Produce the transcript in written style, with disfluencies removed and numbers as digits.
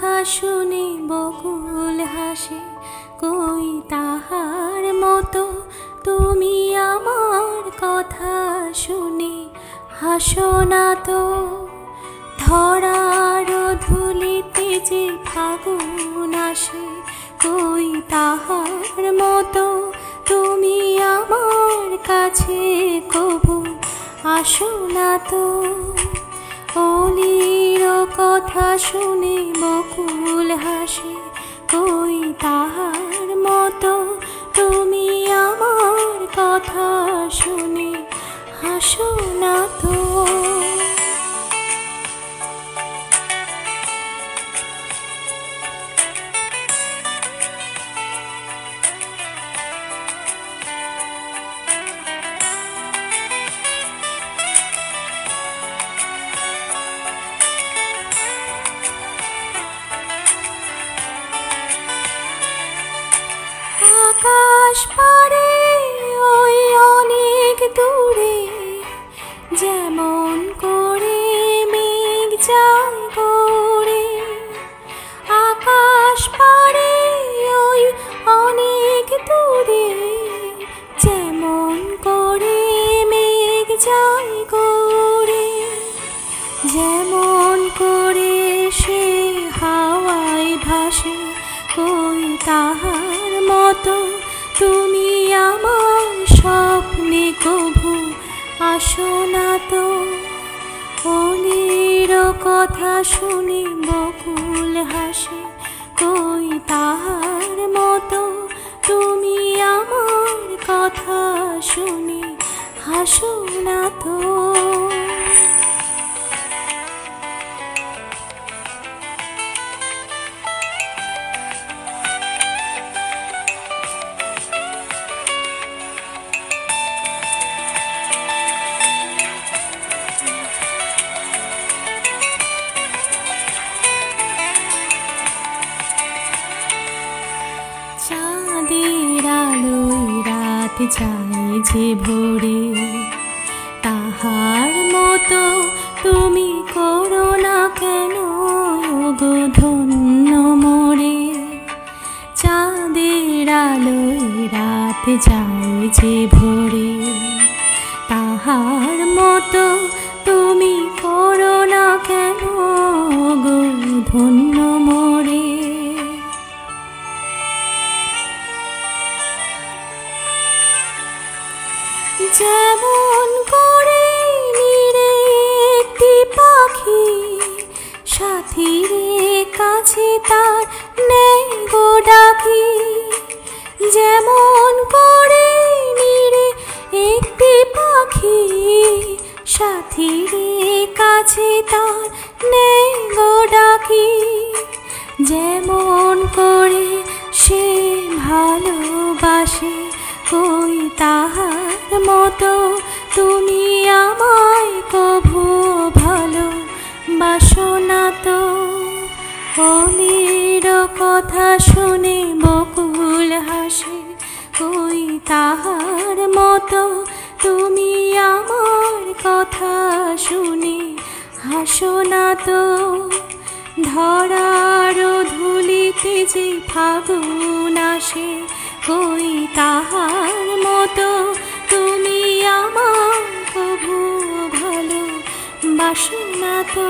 কথা শুনে বকুল হাসে, কই তাহার মতো তুমি আমার কথা শুনে হাসো না তো। ধরার ধুলিতে যে ফাগুন আসে, কই তাহার মতো তুমি আমার কাছে কবু আসো না তো। অলির কথা শুনে বকুল হাসে, কই তাহার মতো তুমি আমার কথা শুনে হাসো না তো। আকাশ পারে ওই অনেক দূরে, যেমন করে মেঘ যায় গড়ে। আকাশ পারে ওই অনেক দূরে, যেমন করে মেঘ যায় গড়ে। যেমন করে সে হাওয়ায় ভাসে, কই তাহার মতো তুমি আমার স্বপ্নে কভু আসো না তো। অলির কথা শুনে বকুল হাসে, কই তাহার মতো তুমি আমার কথা শুনে হাসো না তো। চাঁদের আলোয় রাত যায় যে ভোরে, তাহার মতো তুমি করো না কেন গো ধন্য মোরে। চাঁদের আলোয় রাত যায় যে ভোরে, তাহার মতো তুমি করো না কেন গো ধন্য মোরে। যেমন করে নিরে একটি পাখি সাথীর কাছে তার নেই গো ডাকি। যেমন করে নিরে একটি পাখি সাথীর কাছে তার নেই গো ডাকি। যেমন করে সে ভালোবাসে, কই তাহার মতো তুমি আমায় কভু ভালোবাসো না তো। অলির কথা শুনে বকুল হাসে, কই তাহার মতো তুমি আমার কথা শুনে হাসো না তো। ধরার ধুলিতে যে ফাগুন আসে, কই তাহার মতো তুমি আমার কভু ভালোবাসো না তো।